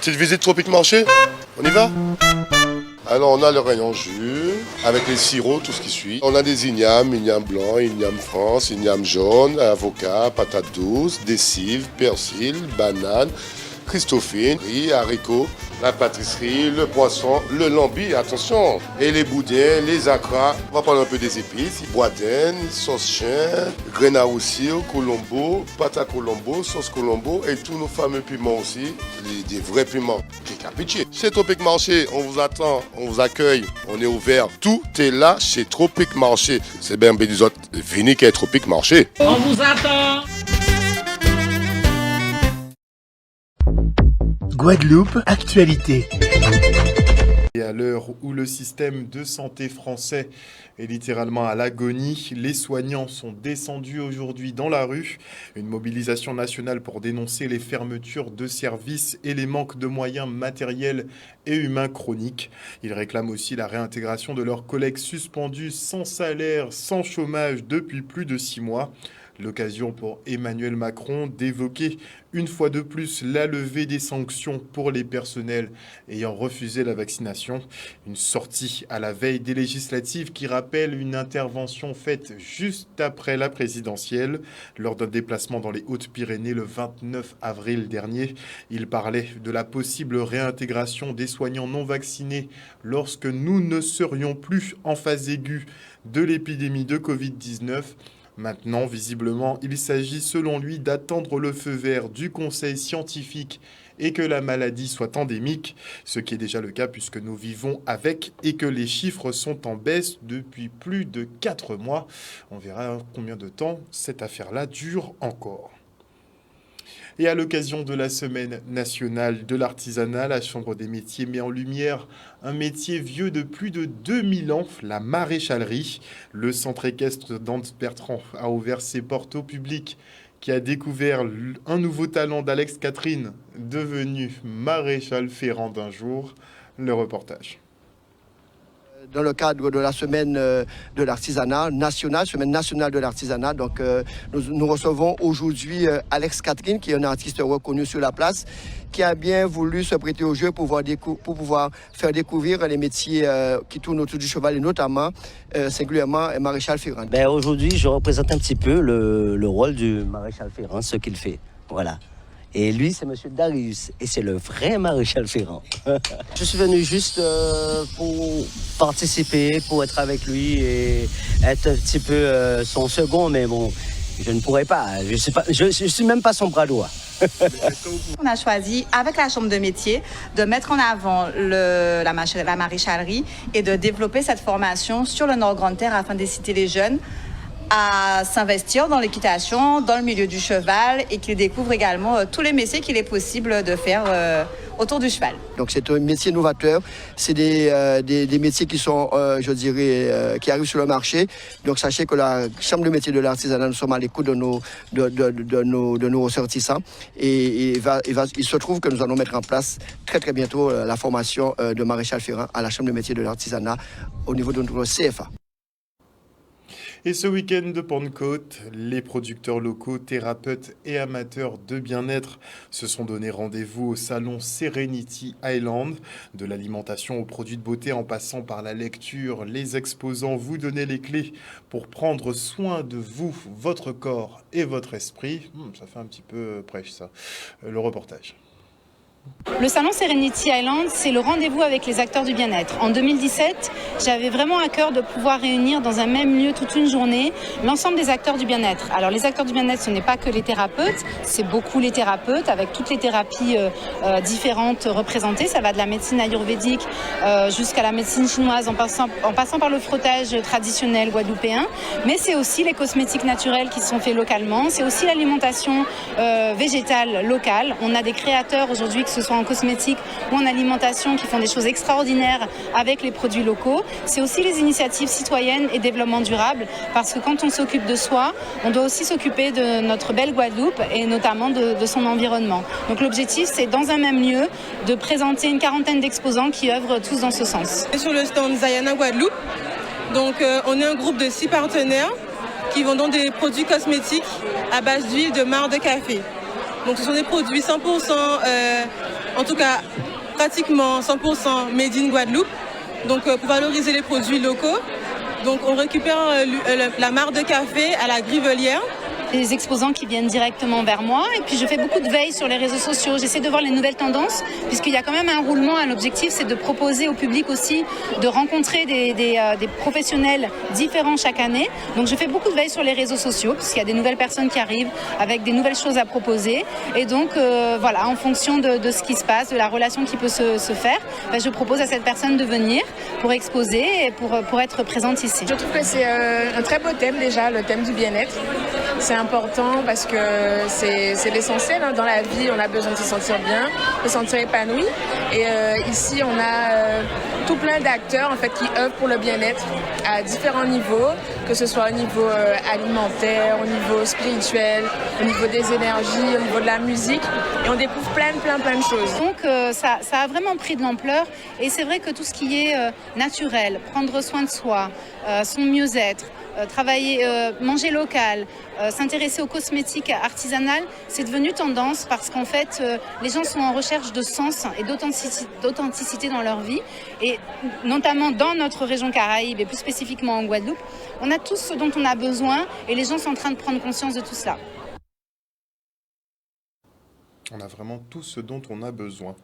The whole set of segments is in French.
Petite visite Tropique Marché, on y va? Alors on a le rayon jus, avec les sirops, tout ce qui suit. On a des ignames blanc, igname France, igname jaune, avocat, patates douces, des cives, persil, bananes, christophine, riz, haricots, la pâtisserie, le poisson, le lambi, attention, et les boudins, les acras. On va prendre un peu des épices, boudin, sauce chien, graines à roussir, colombo, pâte à colombo, sauce colombo et tous nos fameux piments aussi, des vrais piments. Pitié. Chez Tropique Marché, on vous attend, on vous accueille, on est ouvert. Tout est là chez Tropique Marché. C'est bien des autres, venez qu'à Tropique Marché. On vous attend. Guadeloupe, actualité. Et à l'heure où le système de santé français est littéralement à l'agonie, les soignants sont descendus aujourd'hui dans la rue. Une mobilisation nationale pour dénoncer les fermetures de services et les manques de moyens matériels et humains chroniques. Ils réclament aussi la réintégration de leurs collègues suspendus sans salaire, sans chômage depuis plus de 6 mois. L'occasion pour Emmanuel Macron d'évoquer une fois de plus la levée des sanctions pour les personnels ayant refusé la vaccination. Une sortie à la veille des législatives qui rappelle une intervention faite juste après la présidentielle. Lors d'un déplacement dans les Hautes-Pyrénées le 29 avril dernier, il parlait de la possible réintégration des soignants non vaccinés lorsque nous ne serions plus en phase aiguë de l'épidémie de Covid-19. Maintenant, visiblement, il s'agit selon lui d'attendre le feu vert du conseil scientifique et que la maladie soit endémique, ce qui est déjà le cas puisque nous vivons avec et que les chiffres sont en baisse depuis plus de 4 mois. On verra combien de temps cette affaire-là dure encore. Et à l'occasion de la Semaine nationale de l'artisanat, la Chambre des métiers met en lumière un métier vieux de plus de 2000 ans, la maréchalerie. Le centre équestre d'Anse-Bertrand a ouvert ses portes au public qui a découvert un nouveau talent d'Alex Catherine, devenu maréchal ferrant d'un jour. Le reportage. Dans le cadre de la semaine de l'artisanat nationale, semaine nationale de l'artisanat. Donc, nous recevons aujourd'hui Alex Catherine, qui est un artiste reconnu sur la place, qui a bien voulu se prêter au jeu pour pouvoir faire découvrir les métiers qui tournent autour du cheval et notamment, singulièrement, maréchal ferrant. Aujourd'hui, je représente un petit peu le rôle du maréchal ferrant, ce qu'il fait. Voilà. Et lui, c'est monsieur Darius, et c'est le vrai maréchal ferrant. Je suis venu juste pour participer, pour être avec lui et être un petit peu son second, mais bon, je ne pourrais pas. Je suis même pas son bras droit. On a choisi, avec la Chambre de métier, de mettre en avant la maréchalerie et de développer cette formation sur le Nord-Grande-Terre afin d'inciter les jeunes à s'investir dans l'équitation, dans le milieu du cheval et qu'ils découvrent également tous les métiers qu'il est possible de faire autour du cheval. Donc c'est un métier novateur, c'est des métiers qui sont, qui arrivent sur le marché. Donc sachez que la Chambre de métier de l'artisanat, nous sommes à l'écoute de nos ressortissants et il se trouve que nous allons mettre en place très très bientôt la formation de maréchal ferrant à la Chambre de métier de l'artisanat au niveau de notre CFA. Et ce week-end de Pentecôte, les producteurs locaux, thérapeutes et amateurs de bien-être se sont donné rendez-vous au salon Serenity Island. De l'alimentation aux produits de beauté en passant par la lecture, les exposants vous donnaient les clés pour prendre soin de vous, votre corps et votre esprit. Ça fait un petit peu prêche ça. Le reportage. Le salon Serenity Island, c'est le rendez-vous avec les acteurs du bien-être. En 2017, j'avais vraiment à cœur de pouvoir réunir dans un même lieu toute une journée l'ensemble des acteurs du bien-être. Alors les acteurs du bien-être, ce n'est pas que les thérapeutes, c'est beaucoup les thérapeutes avec toutes les thérapies différentes représentées. Ça va de la médecine ayurvédique jusqu'à la médecine chinoise en passant par le frottage traditionnel guadeloupéen. Mais c'est aussi les cosmétiques naturels qui sont faits localement. C'est aussi l'alimentation végétale locale. On a des créateurs aujourd'hui, que ce soit en cosmétique ou en alimentation, qui font des choses extraordinaires avec les produits locaux. C'est aussi les initiatives citoyennes et développement durable, parce que quand on s'occupe de soi, on doit aussi s'occuper de notre belle Guadeloupe et notamment de son environnement. Donc l'objectif, c'est dans un même lieu de présenter une quarantaine d'exposants qui œuvrent tous dans ce sens. Sur le stand Zayana Guadeloupe, donc on est un groupe de 6 partenaires qui vendent des produits cosmétiques à base d'huile de marc de café. Donc ce sont des produits 100% en tout cas pratiquement 100% made in Guadeloupe, donc pour valoriser les produits locaux. Donc on récupère la mare de café à la Grivelière. Des exposants qui viennent directement vers moi et puis je fais beaucoup de veille sur les réseaux sociaux. J'essaie de voir les nouvelles tendances puisqu'il y a quand même un roulement. L'objectif c'est de proposer au public aussi de rencontrer des professionnels différents chaque année. Donc je fais beaucoup de veille sur les réseaux sociaux puisqu'il y a des nouvelles personnes qui arrivent avec des nouvelles choses à proposer et donc voilà, en fonction de ce qui se passe, de la relation qui peut se faire, je propose à cette personne de venir pour exposer et pour être présente ici. Je trouve que c'est un très beau thème déjà, le thème du bien-être. C'est important parce que c'est l'essentiel dans la vie, on a besoin de se sentir bien, de se sentir épanoui. Et ici, on a tout plein d'acteurs en fait, qui œuvrent pour le bien-être à différents niveaux, que ce soit au niveau alimentaire, au niveau spirituel, au niveau des énergies, au niveau de la musique. Et on découvre plein de choses. Donc ça a vraiment pris de l'ampleur et c'est vrai que tout ce qui est naturel, prendre soin de soi, son mieux-être, travailler, manger local, s'intéresser aux cosmétiques artisanales, c'est devenu tendance parce qu'en fait, les gens sont en recherche de sens et d'authenticité dans leur vie. Et notamment dans notre région Caraïbe et plus spécifiquement en Guadeloupe, on a tout ce dont on a besoin et les gens sont en train de prendre conscience de tout cela. On a vraiment tout ce dont on a besoin.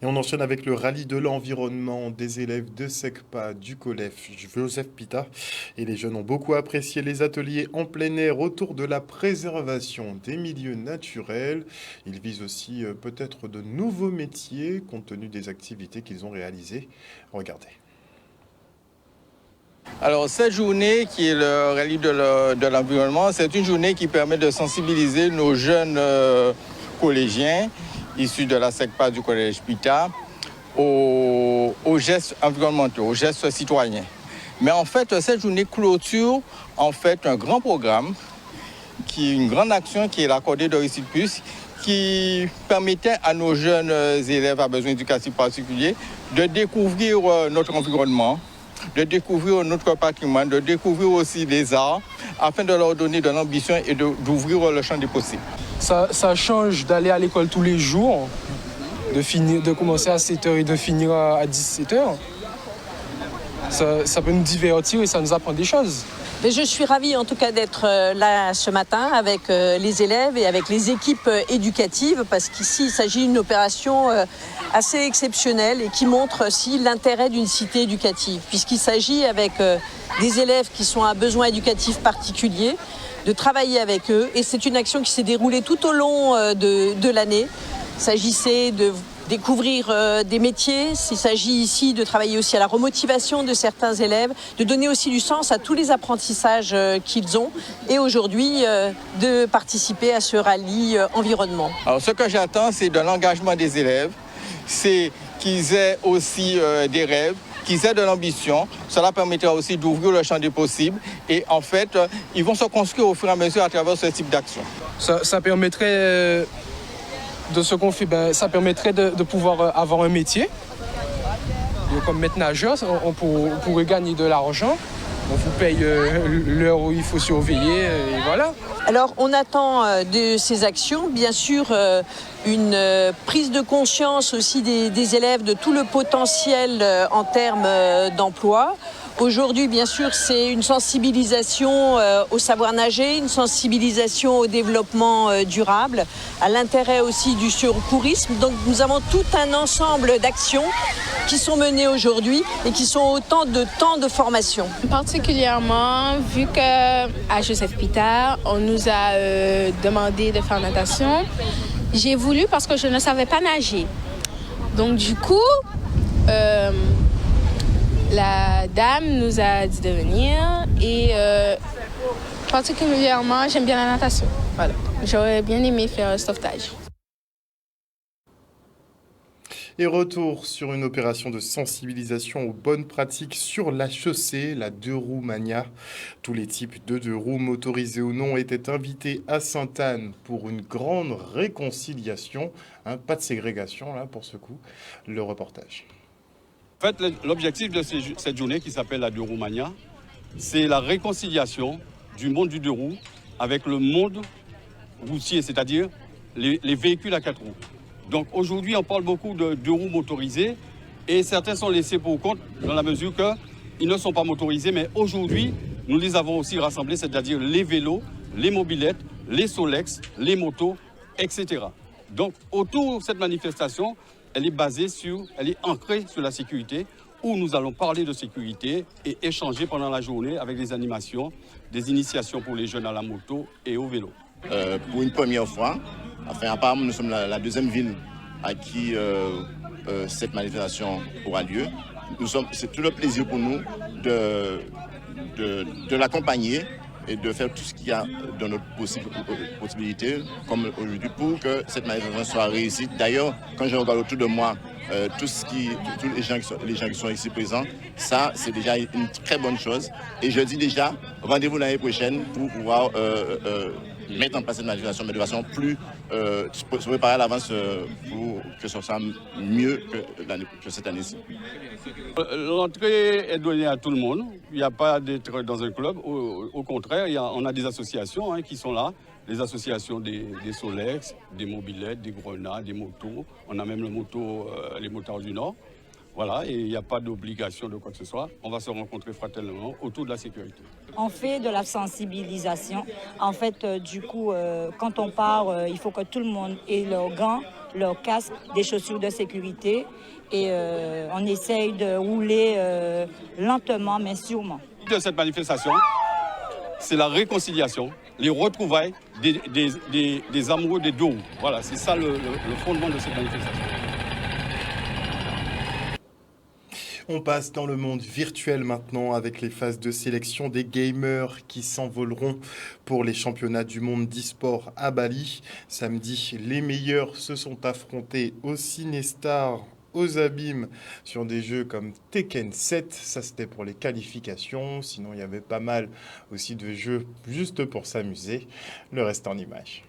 Et on enchaîne avec le rallye de l'environnement des élèves de SECPA du collège Joseph Pita. Et les jeunes ont beaucoup apprécié les ateliers en plein air autour de la préservation des milieux naturels. Ils visent aussi peut-être de nouveaux métiers compte tenu des activités qu'ils ont réalisées. Regardez. Alors cette journée qui est le rallye de l'environnement, c'est une journée qui permet de sensibiliser nos jeunes collégiens issus de la SECPA du collège Pita aux gestes environnementaux, aux gestes citoyens. Mais en fait, cette journée clôture en fait un grand programme, une grande action qui est l'accordé de Réussite Plus, qui permettait à nos jeunes élèves à besoins éducatifs particuliers de découvrir notre environnement, de découvrir notre patrimoine, de découvrir aussi les arts, afin de leur donner de l'ambition et d'ouvrir le champ des possibles. Ça change d'aller à l'école tous les jours, de commencer à 7h et de finir à 17h. Ça peut nous divertir et ça nous apprend des choses. Mais je suis ravie en tout cas d'être là ce matin avec les élèves et avec les équipes éducatives parce qu'ici il s'agit d'une opération assez exceptionnelle et qui montre aussi l'intérêt d'une cité éducative puisqu'il s'agit avec des élèves qui sont à besoins éducatifs particuliers de travailler avec eux et c'est une action qui s'est déroulée tout au long de l'année. Il s'agissait de découvrir des métiers, il s'agit ici de travailler aussi à la remotivation de certains élèves, de donner aussi du sens à tous les apprentissages qu'ils ont et aujourd'hui de participer à ce rallye environnement. Alors ce que j'attends c'est de l'engagement des élèves, c'est qu'ils aient aussi des rêves, qu'ils aient de l'ambition. Cela permettra aussi d'ouvrir le champ des possibles et en fait ils vont se construire au fur et à mesure à travers ce type d'action. Ça permettrait de ce qu'on fait, ça permettrait de pouvoir avoir un métier. Et comme maître nageur, on pourrait gagner de l'argent. On vous paye l'heure où il faut surveiller et voilà. Alors on attend de ces actions, bien sûr, une prise de conscience aussi des élèves de tout le potentiel en termes d'emploi. Aujourd'hui, bien sûr, c'est une sensibilisation au savoir nager, une sensibilisation au développement durable, à l'intérêt aussi du secourisme. Donc nous avons tout un ensemble d'actions qui sont menées aujourd'hui et qui sont autant de temps de formation. Particulièrement, vu qu'à Joseph Pita, on nous a demandé de faire natation, j'ai voulu parce que je ne savais pas nager. Donc du coup, la dame nous a dit de venir et particulièrement, j'aime bien la natation. Voilà. J'aurais bien aimé faire un sauvetage. Et retour sur une opération de sensibilisation aux bonnes pratiques sur la chaussée, la deux roues mania. Tous les types de deux roues, motorisés ou non, étaient invités à Sainte-Anne pour une grande réconciliation. Pas de ségrégation là pour ce coup. Le reportage. En fait, l'objectif de cette journée qui s'appelle la deux roues mania, c'est la réconciliation du monde du deux roues avec le monde routier, c'est-à-dire les véhicules à quatre roues. Donc aujourd'hui, on parle beaucoup de deux roues motorisées et certains sont laissés pour compte dans la mesure qu'ils ne sont pas motorisés. Mais aujourd'hui, nous les avons aussi rassemblés, c'est-à-dire les vélos, les mobylettes, les Solex, les motos, etc. Donc autour de cette manifestation, elle est ancrée sur la sécurité, où nous allons parler de sécurité et échanger pendant la journée avec des animations, des initiations pour les jeunes à la moto et au vélo. Pour une première fois, apparemment nous sommes la deuxième ville à qui cette manifestation aura lieu. C'est tout le plaisir pour nous de l'accompagner et de faire tout ce qu'il y a dans notre possibilité, comme aujourd'hui, pour que cette manifestation soit réussie. D'ailleurs, quand je regarde autour de moi, tous les gens qui sont ici présents, ça, c'est déjà une très bonne chose. Et je dis déjà, rendez-vous l'année prochaine pour pouvoir mettre en place cette manifestation, mais de façon plus se préparer à l'avance pour que ce soit mieux que cette année-ci. L'entrée est donnée à tout le monde. Il n'y a pas d'être dans un club. Au contraire, on a des associations qui sont là. Les associations des Solex, des mobylettes, des grenades, des motos. On a même les motards du Nord. Voilà, et il n'y a pas d'obligation de quoi que ce soit. On va se rencontrer fraternellement autour de la sécurité. On fait de la sensibilisation. En fait, du coup, quand on part, il faut que tout le monde ait leurs gants, leurs casques, des chaussures de sécurité. Et on essaye de rouler lentement, mais sûrement. De cette manifestation, c'est la réconciliation, les retrouvailles des amoureux des deux roues. Voilà, c'est ça le fondement de cette manifestation. On passe dans le monde virtuel maintenant avec les phases de sélection des gamers qui s'envoleront pour les championnats du monde d'e-sport à Bali. Samedi, les meilleurs se sont affrontés au Cinestar, aux abîmes, sur des jeux comme Tekken 7. Ça, c'était pour les qualifications. Sinon, il y avait pas mal aussi de jeux juste pour s'amuser. Le reste en images.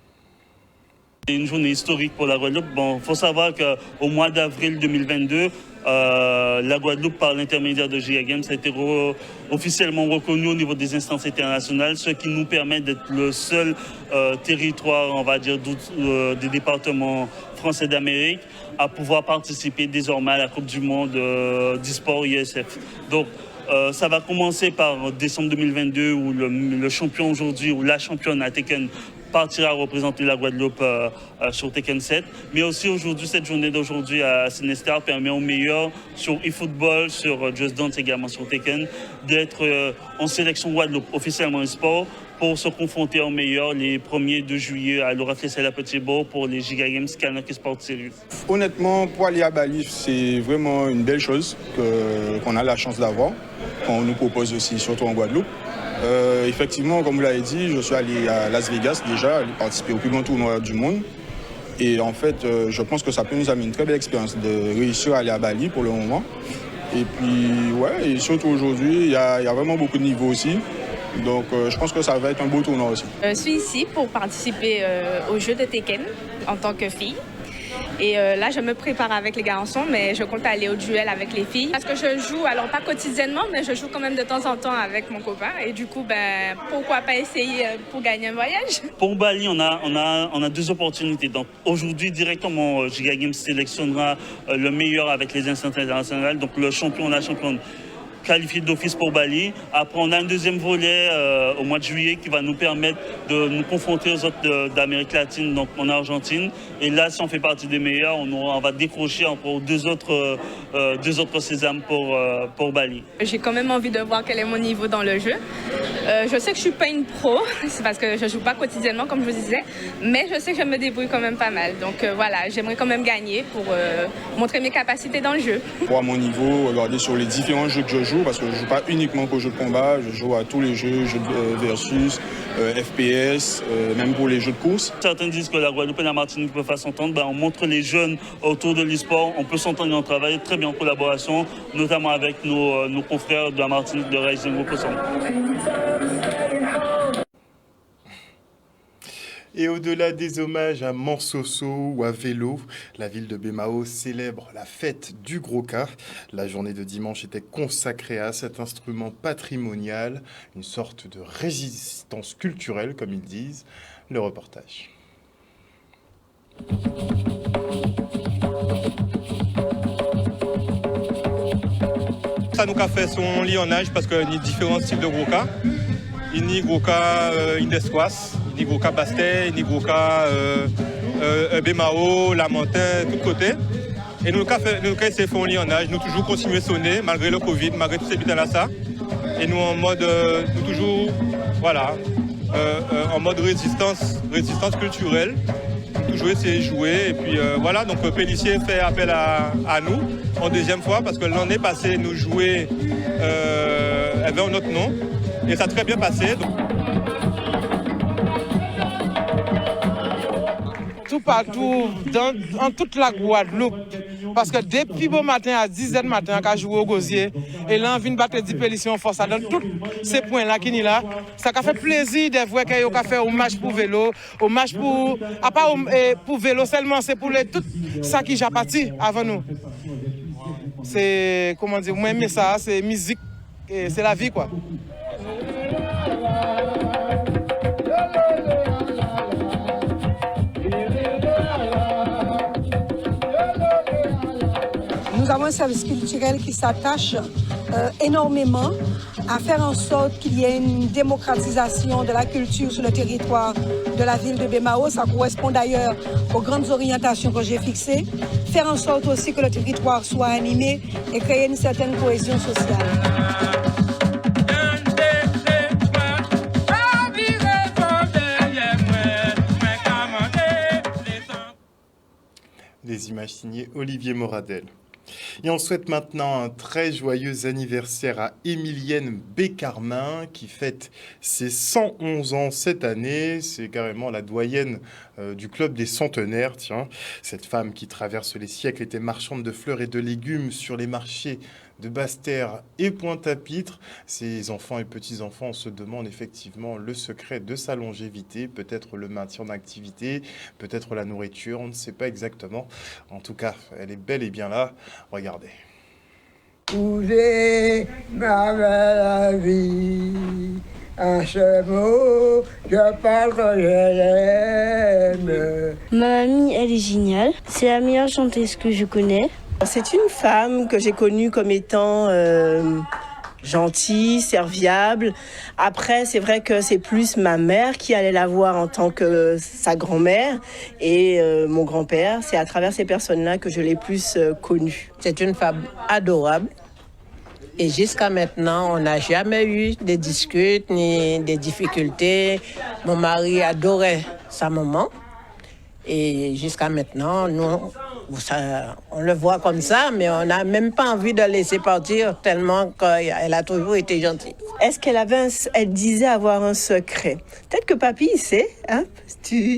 C'est une journée historique pour la Guadeloupe. Bon, faut savoir qu'au mois d'avril 2022, la Guadeloupe, par l'intermédiaire de Giga Games, a été officiellement reconnue au niveau des instances internationales, ce qui nous permet d'être le seul territoire, on va dire, des départements français d'Amérique à pouvoir participer désormais à la Coupe du Monde d'e-sport ISF. Donc, ça va commencer par décembre 2022 où le champion aujourd'hui, ou la championne à Tekken, partira représenter la Guadeloupe sur Tekken 7. Mais aussi aujourd'hui, cette journée d'aujourd'hui à Cinestar permet aux meilleurs sur eFootball, sur Just Dance également sur Tekken, d'être en sélection Guadeloupe officiellement e-sport pour se confronter aux meilleurs les 1er de juillet à Laura Flessel à Petit-Bourg pour les Giga Games Kanak Sport Series. Honnêtement, pour aller à Bali, c'est vraiment une belle chose qu'on a la chance d'avoir, qu'on nous propose aussi, surtout en Guadeloupe. Effectivement, comme vous l'avez dit, je suis allé à Las Vegas déjà, aller participer au plus grand tournoi du monde. Et en fait, je pense que ça peut nous amener une très belle expérience de réussir à aller à Bali pour le moment. Et puis, ouais, et surtout aujourd'hui, il y a vraiment beaucoup de niveaux aussi. Donc, je pense que ça va être un beau tournoi aussi. Je suis ici pour participer au jeu de Tekken en tant que fille. Et là, je me prépare avec les garçons, mais je compte aller au duel avec les filles. Parce que je joue, alors pas quotidiennement, mais je joue quand même de temps en temps avec mon copain. Et du coup, pourquoi pas essayer pour gagner un voyage? Pour Bali, on a deux opportunités. Donc aujourd'hui, directement, Giga Games sélectionnera le meilleur avec les instances internationales. Donc le champion, la championne qualifié d'office pour Bali. Après, on a un deuxième volet au mois de juillet qui va nous permettre de nous confronter aux autres d'Amérique latine, donc en Argentine. Et là, si on fait partie des meilleurs, on va décrocher encore deux autres sésames pour Bali. J'ai quand même envie de voir quel est mon niveau dans le jeu. Je sais que je suis pas une pro, c'est parce que je joue pas quotidiennement, comme je vous disais, mais je sais que je me débrouille quand même pas mal. Donc voilà, j'aimerais quand même gagner pour montrer mes capacités dans le jeu. Pour mon niveau, regardez sur les différents jeux que je joue, parce que je ne joue pas uniquement qu'aux jeux de combat, je joue à tous les jeux de versus, FPS, même pour les jeux de course. Certains disent que la Guadeloupe et la Martinique peuvent pas s'entendre. On montre les jeunes autour de l'e-sport, on peut s'entendre et on travaille très bien en collaboration, notamment avec nos confrères de la Martinique de Rising Group. Et au-delà des hommages à Mansoso ou à Vélo, la ville de Bémao célèbre la fête du Gros Cas. La journée de dimanche était consacrée à cet instrument patrimonial, une sorte de résistance culturelle, comme ils disent. Le reportage. ça, nous avons fait son lionnage parce qu'il y a différents styles de Groka. Il y a Groka Indesquas, il y a Groka Bastet, il y a Groka Bemao, Lamentin, tout côté. Et nous avons essayé de faire un lionnage, nous toujours continuer à sonner malgré le Covid, malgré tous ces bidons-là. Et nous en mode, nous toujours, voilà, en mode résistance culturelle. Toujours essayer de jouer. Et puis voilà, donc Pélissier fait appel à nous en deuxième fois parce que l'année passée, nous jouions avait un autre nom. Et ça a très bien passé. Donc... Tout partout, en toute la Guadeloupe. Parce que depuis bon matin à 10h du matin, quand je joue au gosier, et là, on vient battre des pélitions en force. Dans tous ces points-là qui sont là, ça a fait plaisir de voir qu'il y a fait un match pour vélo, un match pour. À part pour vélo seulement, c'est pour tout ça qui j'ai parti avant nous. C'est, comment dire, moi, j'aime ça, c'est musique, c'est la vie, quoi. Nous avons un service culturel qui s'attache énormément à faire en sorte qu'il y ait une démocratisation de la culture sur le territoire de la ville de Bemao. Ça correspond d'ailleurs aux grandes orientations que j'ai fixées. Faire en sorte aussi que le territoire soit animé et créer une certaine cohésion sociale. Des images signées Olivier Moradel. Et on souhaite maintenant un très joyeux anniversaire à Émilienne Bécarmin qui fête ses 111 ans cette année. C'est carrément la doyenne du club des centenaires. Tiens, cette femme qui traverse les siècles était marchande de fleurs et de légumes sur les marchés de Basse-Terre et Pointe-à-Pitre. Ses enfants et petits-enfants se demandent effectivement le secret de sa longévité, peut-être le maintien d'activité, peut-être la nourriture, on ne sait pas exactement. En tout cas, elle est bel et bien là. Regardez. Vous êtes ma belle vie, à ce mot, je parle que je l'aime. Ma mamie, elle est géniale. C'est la meilleure chanteuse que je connais. C'est une femme que j'ai connue comme étant gentille, serviable. Après, c'est vrai que c'est plus ma mère qui allait la voir en tant que sa grand-mère et mon grand-père. C'est à travers ces personnes-là que je l'ai plus connue. C'est une femme adorable. Et jusqu'à maintenant, on n'a jamais eu de disputes ni des difficultés. Mon mari adorait sa maman. Et jusqu'à maintenant, nous, on le voit comme ça, mais on n'a même pas envie de la laisser partir tellement qu'elle a toujours été gentille. Est-ce elle disait avoir un secret? Peut-être que papy, il sait. Hein?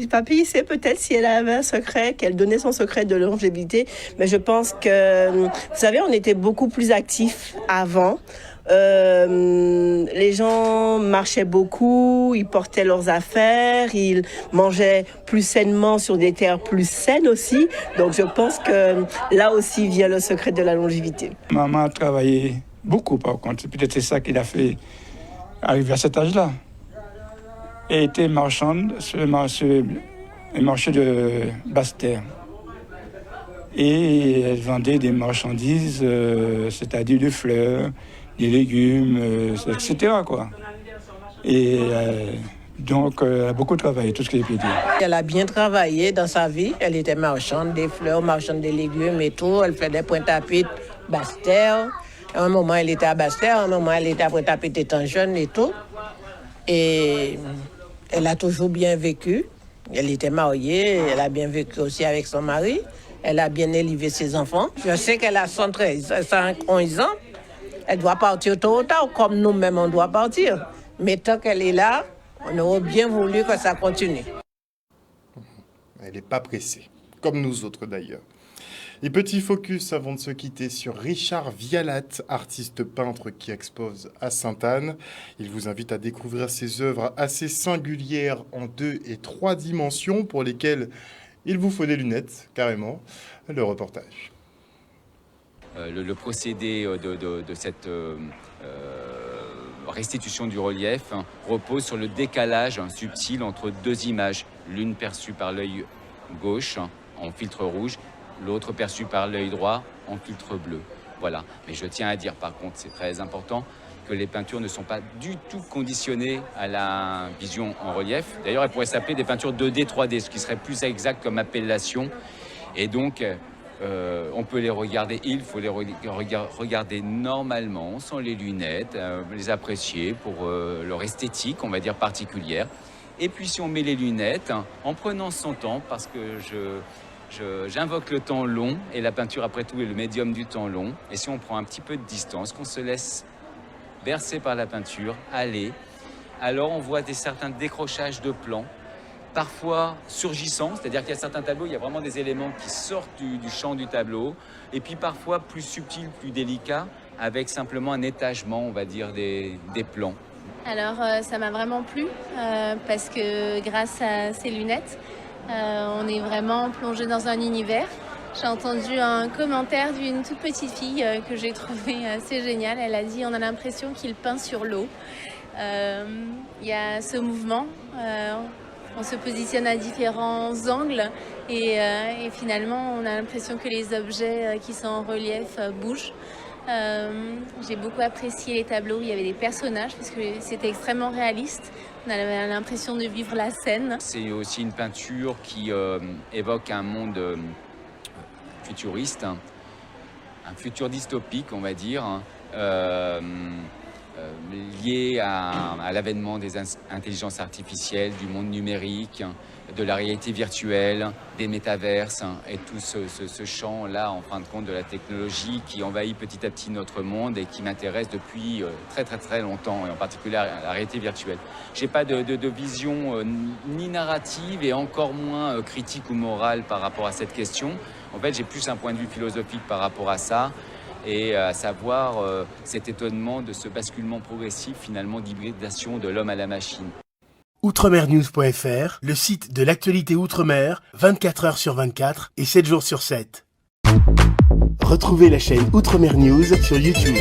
Papy, il sait peut-être si elle avait un secret, qu'elle donnait son secret de longévité. Mais je pense que, vous savez, on était beaucoup plus actifs avant. Les gens marchaient beaucoup, ils portaient leurs affaires, ils mangeaient plus sainement sur des terres plus saines aussi. Donc je pense que là aussi vient le secret de la longévité. Maman a travaillé beaucoup par contre, peut-être c'est ça qui l'a fait arriver à cet âge-là. Elle était marchande sur le marché de Basse-Terre. Et elle vendait des marchandises, c'est-à-dire des fleurs, des légumes, etc. quoi. Et donc, elle a beaucoup travaillé, tout ce qu'elle peut dire. Elle a bien travaillé dans sa vie. Elle était marchande des fleurs, marchande des légumes et tout. Elle fait des Pointe-à-Pitre, Basse-Terre. À un moment, elle était à Basse-Terre. À un moment, elle était à Pointe-à-Pitre étant jeune et tout. Et elle a toujours bien vécu. Elle était mariée. Elle a bien vécu aussi avec son mari. Elle a bien élevé ses enfants. Je sais qu'elle a 111 ans. Elle doit partir tôt ou tard, comme nous-mêmes, on doit partir. Mais tant qu'elle est là, on aurait bien voulu que ça continue. Elle n'est pas pressée, comme nous autres d'ailleurs. Et petit focus avant de se quitter sur Richard Vialat, artiste peintre qui expose à Sainte-Anne. Il vous invite à découvrir ses œuvres assez singulières en 2 et 3 dimensions pour lesquelles il vous faut des lunettes, carrément. Le reportage. Le procédé de cette restitution du relief repose sur le décalage subtil entre 2 images, l'une perçue par l'œil gauche en filtre rouge, l'autre perçue par l'œil droit en filtre bleu. Voilà. Mais je tiens à dire, par contre, c'est très important, que les peintures ne sont pas du tout conditionnées à la vision en relief. D'ailleurs, elles pourraient s'appeler des peintures 2D, 3D, ce qui serait plus exact comme appellation. Et donc, on peut les regarder, il faut les regarder normalement, sans les lunettes, les apprécier pour leur esthétique, on va dire, particulière. Et puis, si on met les lunettes, en prenant son temps, parce que j'invoque le temps long, et la peinture, après tout, est le médium du temps long. Et si on prend un petit peu de distance, qu'on se laisse bercé par la peinture, aller. Alors on voit certains décrochages de plans, parfois surgissants, c'est-à-dire qu'il y a certains tableaux, il y a vraiment des éléments qui sortent du champ du tableau, et puis parfois plus subtils, plus délicats, avec simplement un étagement, on va dire, des plans. Alors ça m'a vraiment plu, parce que grâce à ces lunettes, on est vraiment plongé dans un univers. J'ai entendu un commentaire d'une toute petite fille que j'ai trouvé assez génial. Elle a dit « on a l'impression qu'il peint sur l'eau ». Il y a ce mouvement, on se positionne à différents angles et finalement on a l'impression que les objets qui sont en relief bougent. J'ai beaucoup apprécié les tableaux où il y avait des personnages parce que c'était extrêmement réaliste. On avait l'impression de vivre la scène. C'est aussi une peinture qui évoque un monde futuriste, un futur dystopique, on va dire, lié à l'avènement des intelligences artificielles, du monde numérique, de la réalité virtuelle, des métaverses et tout ce champ-là, en fin de compte, de la technologie qui envahit petit à petit notre monde et qui m'intéresse depuis très longtemps, et en particulier la réalité virtuelle. Je n'ai pas de vision ni narrative et encore moins critique ou morale par rapport à cette question. En fait, j'ai plus un point de vue philosophique par rapport à ça, et à savoir cet étonnement de ce basculement progressif, finalement, d'hybridation de l'homme à la machine. Outremernews.fr, le site de l'actualité outre-mer, 24 heures sur 24 et 7 jours sur 7. Retrouvez la chaîne Outremer News sur YouTube.